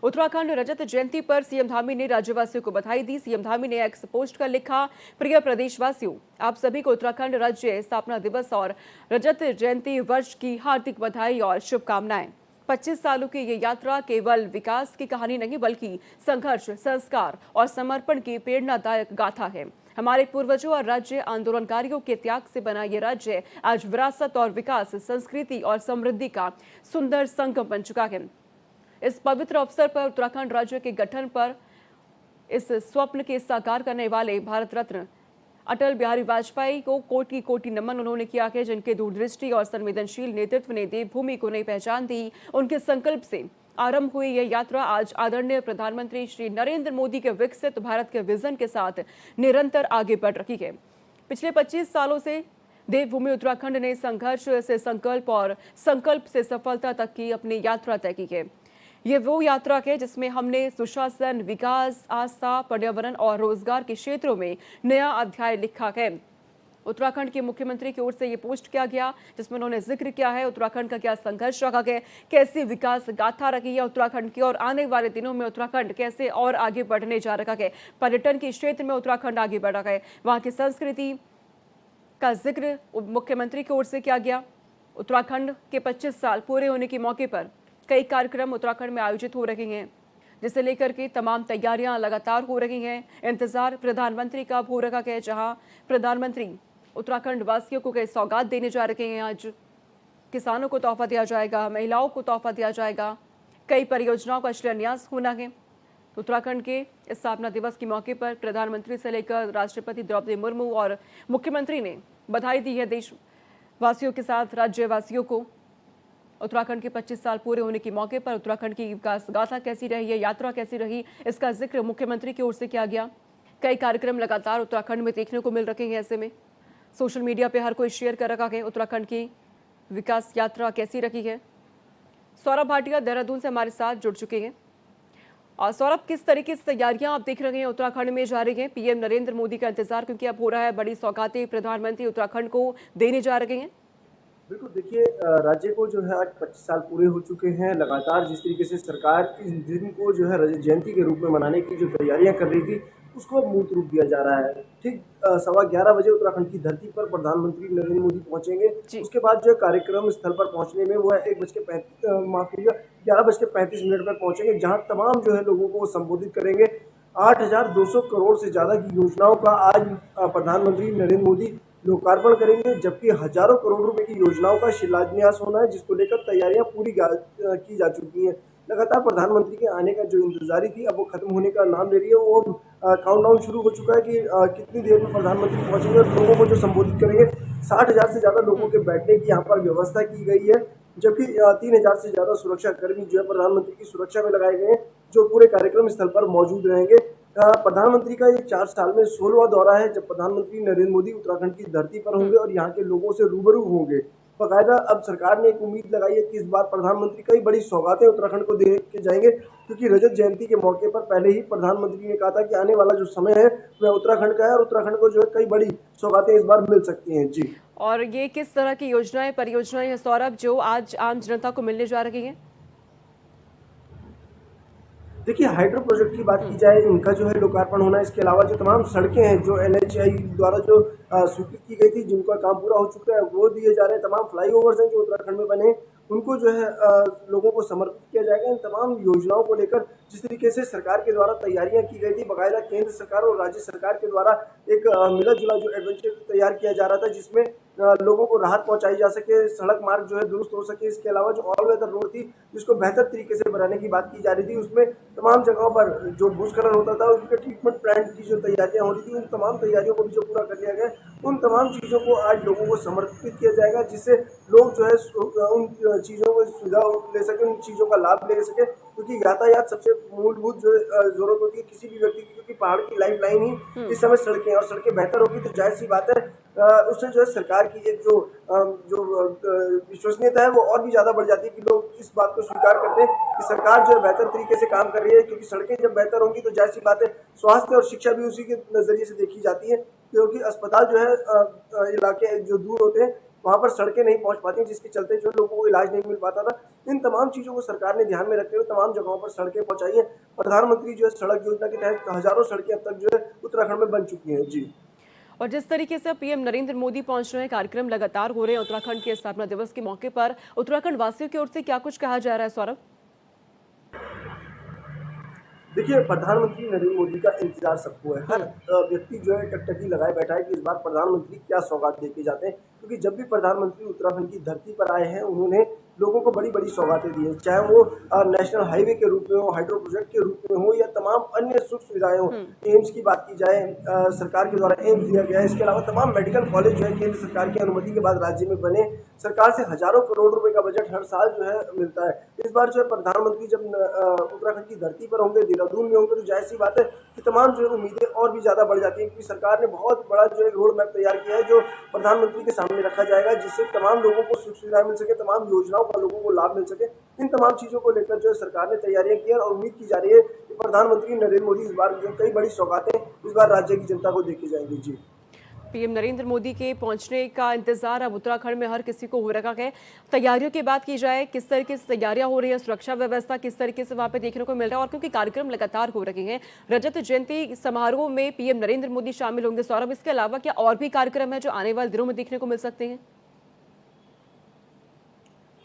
उत्तराखंड रजत जयंती पर सीएम धामी ने राज्यवासियों को बधाई दी। सीएम धामी ने एक्स पोस्ट कर लिखा, प्रिय प्रदेशवासियों, आप सभी को उत्तराखंड राज्य स्थापना दिवस और रजत जयंती वर्ष की हार्दिक बधाई और शुभकामनाएं। 25 सालों की ये यात्रा केवल विकास की कहानी नहीं बल्कि संघर्ष, संस्कार और समर्पण की प्रेरणादायक गाथा है। हमारे पूर्वजों और राज्य आंदोलनकारियों के त्याग से बना ये राज्य आज विरासत और विकास, संस्कृति और समृद्धि का सुंदर संगम बन चुका है। इस पवित्र अवसर पर उत्तराखंड राज्य के गठन पर इस स्वप्न के साकार करने वाले भारत रत्न अटल बिहारी वाजपेयी को कोटि कोटि नमन उन्होंने किया है, जिनके दूरदृष्टि और संवेदनशील नेतृत्व ने देवभूमि को नई पहचान दी। उनके संकल्प से आरंभ हुई यह यात्रा आज आदरणीय प्रधानमंत्री श्री नरेंद्र मोदी के विकसित भारत के विजन के साथ निरंतर आगे बढ़ रही है। पिछले 25 सालों से देवभूमि उत्तराखंड ने संघर्ष से संकल्प और संकल्प से सफलता तक की अपनी यात्रा तय की है। ये वो यात्रा है जिसमें हमने सुशासन, विकास, आस्था, पर्यावरण और रोजगार के क्षेत्रों में नया अध्याय लिखा है। उत्तराखंड के मुख्यमंत्री की ओर से ये पोस्ट किया गया, जिसमें उन्होंने जिक्र किया है उत्तराखंड का क्या संघर्ष रखा है, कैसी विकास गाथा रही है उत्तराखंड की, और आने वाले दिनों में उत्तराखंड कैसे और आगे बढ़ने जा रहा है। पर्यटन के क्षेत्र में उत्तराखंड आगे बढ़ रहा है, वहाँ की संस्कृति का जिक्र मुख्यमंत्री की ओर से किया गया। उत्तराखंड के 25 साल पूरे होने के मौके पर कई कार्यक्रम उत्तराखंड में आयोजित हो रहे हैं, जिसे लेकर के तमाम तैयारियां लगातार हो रही हैं। इंतजार प्रधानमंत्री का हो रखा है, जहां प्रधानमंत्री उत्तराखंड वासियों को कई सौगात देने जा रहे हैं। आज किसानों को तोहफा दिया जाएगा, महिलाओं को तोहफा दिया जाएगा, कई परियोजनाओं का शिलान्यास होना है। उत्तराखंड के इस स्थापना दिवस के मौके पर प्रधानमंत्री से लेकर राष्ट्रपति द्रौपदी मुर्मू और मुख्यमंत्री ने बधाई दी है देशवासियों के साथ राज्यवासियों को। उत्तराखंड के 25 साल पूरे होने के मौके पर उत्तराखंड की विकास गाथा कैसी रही है, यात्रा कैसी रही, इसका जिक्र मुख्यमंत्री की ओर से किया गया। कई कार्यक्रम लगातार उत्तराखंड में देखने को मिल रहे हैं। ऐसे में सोशल मीडिया पे हर कोई शेयर कर रखा है उत्तराखंड की विकास यात्रा कैसी रही है। सौरभ भाटिया देहरादून से हमारे साथ जुड़ चुके हैं। और सौरभ, किस तरीके से तैयारियां आप देख रहे हैं उत्तराखंड में जा रही हैं? पीएम नरेंद्र मोदी का इंतजार क्योंकि अब हो रहा है, बड़ी सौगातें प्रधानमंत्री उत्तराखंड को देने जा रहे हैं। बिल्कुल, देखिए राज्य को जो है आज 25 साल पूरे हो चुके हैं। लगातार जिस तरीके से सरकार इस दिन को जो है रजत जयंती के रूप में मनाने की जो तैयारियां कर रही थी, उसको अब मूर्त रूप दिया जा रहा है। ठीक 11:15 बजे उत्तराखंड की धरती पर प्रधानमंत्री नरेंद्र मोदी पहुंचेंगे। उसके बाद जो कार्यक्रम स्थल पर पहुंचने में वो है 11:35 पर पहुंचेंगे, जहां तमाम जो है लोगों को संबोधित करेंगे। 8,200 करोड़ से ज़्यादा की योजनाओं का आज प्रधानमंत्री नरेंद्र मोदी लोकार्पण करेंगे, जबकि हजारों करोड़ रुपए की योजनाओं का शिलान्यास होना है, जिसको लेकर तैयारियां पूरी की जा चुकी हैं। लगातार प्रधानमंत्री के आने का जो इंतजारी थी, अब वो खत्म होने का नाम ले रही है। वो काउंटडाउन शुरू हो चुका है कि कितनी देर में प्रधानमंत्री पहुंचेंगे और लोगों को जो संबोधित करेंगे। 60,000 से ज़्यादा लोगों के बैठने की यहाँ पर व्यवस्था की गई है, जबकि 3,000 से ज़्यादा सुरक्षा कर्मी जो है प्रधानमंत्री की सुरक्षा में लगाए गए हैं, जो पूरे कार्यक्रम स्थल पर मौजूद रहेंगे। प्रधानमंत्री का ये 4 साल में 16वां दौरा है जब प्रधानमंत्री नरेंद्र मोदी उत्तराखंड की धरती पर होंगे और यहाँ के लोगों से रूबरू होंगे। बाकायदा अब सरकार ने एक उम्मीद लगाई है कि इस बार प्रधानमंत्री कई बड़ी सौगातें उत्तराखंड को दे के जाएंगे, क्योंकि रजत जयंती के मौके पर पहले ही प्रधानमंत्री ने कहा था कि आने वाला जो समय है वह उत्तराखंड का है और उत्तराखंड को जो है कई बड़ी सौगातें इस बार मिल सकती हैं। जी, और ये किस तरह की योजनाएं, परियोजनाएं हैं सौरभ, जो आज आम जनता को मिलने जा रही हैं? देखिए, हाइड्रो प्रोजेक्ट की बात की जाए, इनका जो है लोकार्पण होना है। इसके अलावा जो तमाम सड़कें हैं जो NHAI द्वारा जो स्वीकृत की गई थी, जिनका काम पूरा हो चुका है, वो दिए जा रहे हैं। तमाम फ्लाईओवर्स हैं जो उत्तराखंड में बने, उनको जो है लोगों को समर्पित किया जाएगा। इन तमाम योजनाओं को लेकर जिस तरीके से सरकार के द्वारा तैयारियां की गई थी, बाकायदा केंद्र सरकार और राज्य सरकार के द्वारा एक मिला जुला जो एडवेंचर तैयार किया जा रहा था, जिसमें लोगों को राहत पहुंचाई जा सके, सड़क मार्ग जो है दुरुस्त हो सके। इसके अलावा जो ऑल वेदर रोड थी, जिसको बेहतर तरीके से बनाने की बात की जा रही थी, उसमें तमाम जगहों पर जो भूस्खलन होता था उसके ट्रीटमेंट प्लांट की जो तैयारियां हो रही थी, उन तमाम तैयारियों को भी जो पूरा कर लिया गया। उन तमाम चीज़ों को आज लोगों को समर्पित किया जाएगा, जिससे लोग जो है उन चीज़ों को सुविधा ले सके, उन चीज़ों का लाभ ले सके। क्योंकि यातायात सबसे मूलभूत जो जरूरत होती है किसी भी व्यक्ति की, क्योंकि पहाड़ की लाइफ लाइन ही इस समय सड़कें, और सड़कें बेहतर होगी तो जाहिर सी बात है उससे जो है सरकार की एक जो विश्वसनीयता है वो और भी ज़्यादा बढ़ जाती है, कि लोग इस बात को स्वीकार करते हैं कि सरकार जो है बेहतर तरीके से काम कर रही है। क्योंकि सड़कें जब बेहतर होंगी तो जाहिर सी बात है स्वास्थ्य और शिक्षा भी उसी के नज़रिए से देखी जाती है, क्योंकि अस्पताल जो है इलाके जो दूर होते हैं वहाँ पर सड़कें नहीं पहुँच पाती, जिसके चलते जो लोगों को इलाज नहीं मिल पाता था। इन तमाम चीज़ों को सरकार ने ध्यान में रखते हुए तमाम जगहों पर सड़कें पहुँचाई हैं। प्रधानमंत्री जो है सड़क योजना के तहत हज़ारों सड़कें अब तक जो है उत्तराखंड में बन चुकी हैं। जी। और जिस तरीके से पीएम नरेंद्र मोदी पहुंच रहे हैं, कार्यक्रम लगातार हो रहे हैं उत्तराखंड के स्थापना दिवस के मौके पर, उत्तराखंड वासियों की ओर से क्या कुछ कहा जा रहा है सौरभ? देखिए, प्रधानमंत्री नरेंद्र मोदी का इंतजार सबको है। हर व्यक्ति जो है टकटकी लगाए बैठा है कि इस बार प्रधानमंत्री क्या सौगात देके जाते हैं, क्योंकि जब भी प्रधानमंत्री उत्तराखंड की धरती पर आए हैं, उन्होंने लोगों को बड़ी-बड़ी सौगातें दी हैं। चाहे वो नेशनल हाईवे के रूप में हो, हाइड्रो प्रोजेक्ट के रूप में हो या तमाम अन्य सुख सुविधाएँ हों। एम्स की बात की जाए, सरकार के द्वारा एम्स दिया गया है। इसके अलावा तमाम मेडिकल कॉलेज जो है केंद्र सरकार की अनुमति के बाद राज्य में बने। सरकार से हज़ारों करोड़ रुपए का बजट हर साल जो है मिलता है। इस बार जो है प्रधानमंत्री जब उत्तराखंड की धरती पर होंगे, देहरादून में होंगे, तो ज़ाहिर-सी बात है कि तमाम जो है उम्मीदें और भी ज़्यादा बढ़ जाती हैं, क्योंकि सरकार ने बहुत बड़ा जो है रोड मैप तैयार किया है, जो प्रधानमंत्री के सामने रखा जाएगा, जिससे तमाम लोगों को सुख सुविधाएँ मिल सके, तमाम योजनाओं का लोगों को लाभ मिल सके। इन तमाम चीज़ों को लेकर जो है सरकार ने तैयारियाँ की हैं और उम्मीद की जा रही है कि प्रधानमंत्री नरेंद्र मोदी इस बार जो है कई बड़ी सौगातें इस बार राज्य की जनता को देके जाएँगे। जी। पीएम नरेंद्र मोदी के पहुंचने का इंतजार अब उत्तराखंड में हर किसी को हो रखा है। तैयारियों की बात की जाए, किस तरीके से तैयारियां हो रही हैं, सुरक्षा व्यवस्था किस तरीके से वहां पे देखने को मिल रहा है, और क्योंकि कार्यक्रम लगातार हो रहे हैं, रजत जयंती समारोह में पीएम नरेंद्र मोदी शामिल होंगे सौरभ, इसके अलावा क्या और भी कार्यक्रम है जो आने वाले दिनों में देखने को मिल सकते हैं?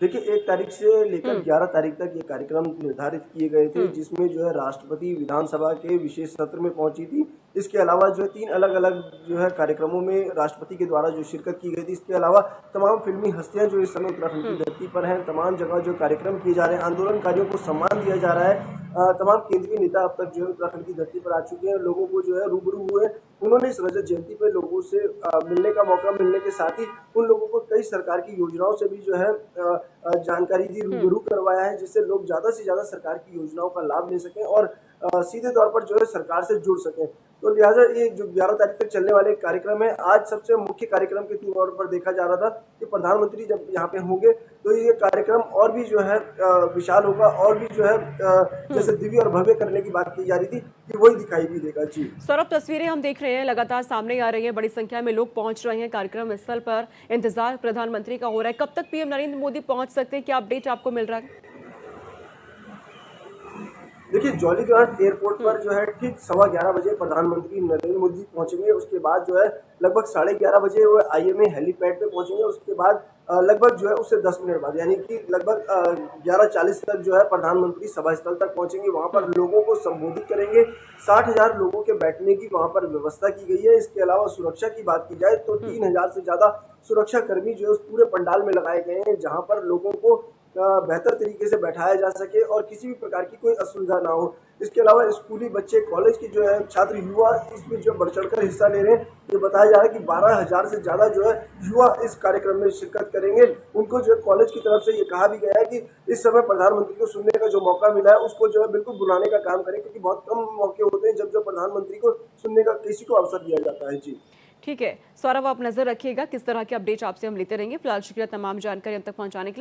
देखिए, 1 तारीख से लेकर 11 तारीख तक ये कार्यक्रम निर्धारित किए गए थे, जिसमें जो है राष्ट्रपति विधानसभा के विशेष सत्र में पहुंची थी। इसके अलावा जो है 3 अलग-अलग जो है कार्यक्रमों में राष्ट्रपति के द्वारा जो शिरकत की गई थी। इसके अलावा तमाम फ़िल्मी हस्तियाँ जो इस समय उत्तराखंड की धरती पर हैं, तमाम जगह जो कार्यक्रम किए जा रहे हैं, आंदोलनकारियों को सम्मान दिया जा रहा है। तमाम केंद्रीय नेता अब तक जो है उत्तराखंड की धरती पर आ चुके हैं, लोगों को जो है रूबरू हुए। उन्होंने इस रजत जयंती पे लोगों से मिलने का मौका मिलने के साथ ही उन लोगों को कई सरकार की योजनाओं से भी जो है जानकारी दी, रूबरू करवाया है, जिससे लोग ज़्यादा से ज़्यादा सरकार की योजनाओं का लाभ ले सकें और सीधे तौर पर जो है सरकार से जुड़ सकें। तो लिहाजा ये जो 11 तारीख तक चलने वाले कार्यक्रम है, आज सबसे मुख्य कार्यक्रम के तौर पर देखा जा रहा था कि प्रधानमंत्री जब यहाँ पे होंगे तो ये कार्यक्रम और भी जो है विशाल होगा और भी जो है जैसे दिव्य और भव्य करने की बात की जा रही थी कि वही दिखाई भी देगा। जी। सौरभ, तस्वीरें हम देख रहे हैं लगातार सामने आ रही हैं, बड़ी संख्या में लोग पहुंच रहे हैं कार्यक्रम स्थल पर, इंतजार प्रधानमंत्री का हो रहा है। कब तक पीएम नरेंद्र मोदी पहुंच सकते हैं, क्या अपडेट आपको मिल रहा है? देखिए, जौलीग्रांट एयरपोर्ट पर जो है ठीक 11:15 बजे प्रधानमंत्री नरेंद्र मोदी पहुंचेंगे। उसके बाद जो है लगभग 11:30 बजे वो आईएमए हेलीपैड पे पहुंचेंगे। उसके बाद लगभग जो है उससे 10 मिनट बाद यानी कि लगभग 11:40 तक जो है प्रधानमंत्री सभा स्थल तक पहुंचेंगे। वहां पर लोगों को संबोधित करेंगे। 60,000 लोगों के बैठने की वहां पर व्यवस्था की गई है। इसके अलावा सुरक्षा की बात की जाए तो 3,000 से ज़्यादा सुरक्षा कर्मी जो है उस पूरे पंडाल में लगाए गए हैं, जहाँ पर लोगों को बेहतर तरीके से बैठाया जा सके और किसी भी प्रकार की कोई असुविधा ना हो। इसके अलावा स्कूली बच्चे, कॉलेज के जो है छात्र, युवा इसमें जो बढ़-चढ़कर हिस्सा ले रहे हैं। ये बताया जा रहा है कि 12,000 से ज़्यादा जो है युवा इस कार्यक्रम में शिरकत करेंगे। उनको जो है कॉलेज की तरफ से ये कहा भी गया है कि इस समय प्रधानमंत्री को सुनने का जो मौका मिला है, उसको जो है बिल्कुल बुलाने का काम करें, क्योंकि बहुत कम मौके होते हैं जब जो प्रधानमंत्री को सुनने का किसी को अवसर दिया जाता है। जी। ठीक है सौरभ, आप नजर रखिएगा, किस तरह के अपडेट आपसे हम लेते रहेंगे। फिलहाल शुक्रिया तमाम जानकारी हम तक पहुंचाने के लिए।